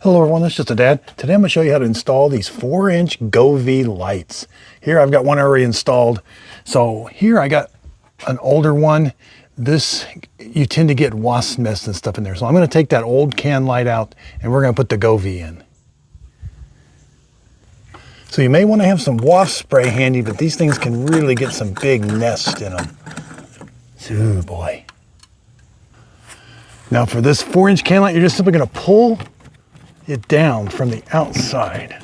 Hello everyone, this is just a dad. Today I'm going to show you how to install these 4-inch Govee lights. Here I've got one already installed. So here I got an older one. This, you tend to get wasp nests and stuff in there. So I'm going to take that old can light out and we're going to put the Govee in. So you may want to have some wasp spray handy, but these things can really get some big nests in them. Ooh boy. Now for this 4-inch can light, you're just simply going to pull it down from the outside.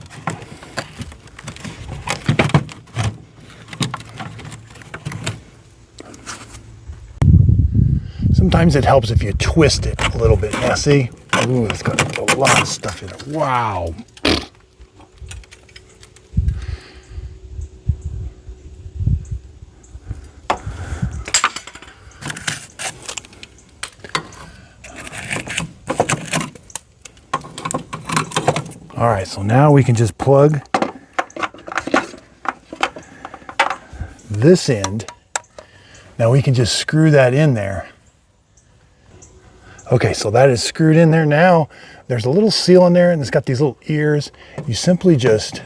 Sometimes it helps if you twist it a little bit. Now see? Ooh, it's got a lot of stuff in it. Wow. All right, so now we can just plug this end. Now we can just screw that in there. Okay, so that is screwed in there. Now there's a little seal in there and it's got these little ears. You simply just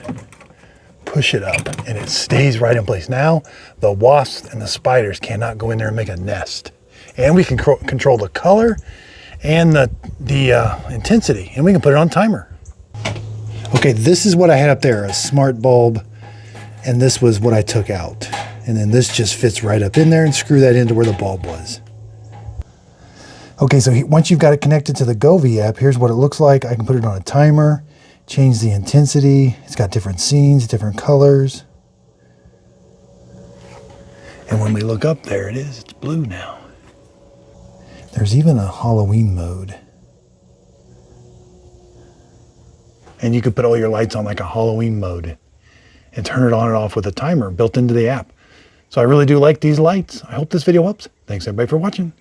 push it up and it stays right in place. Now the wasps and the spiders cannot go in there and make a nest. And we can control the color and the intensity, and we can put it on timer. Okay, this is what I had up there, a smart bulb, and this was what I took out. And then this just fits right up in there, and screw that into where the bulb was. Okay, so once you've got it connected to the Govee app, here's what it looks like. I can put it on a timer, change the intensity. It's got different scenes, different colors. And when we look up, there it is, it's blue now. There's even a Halloween mode. And you could put all your lights on like a Halloween mode and turn it on and off with a timer built into the app. So I really do like these lights. I hope this video helps. Thanks everybody for watching.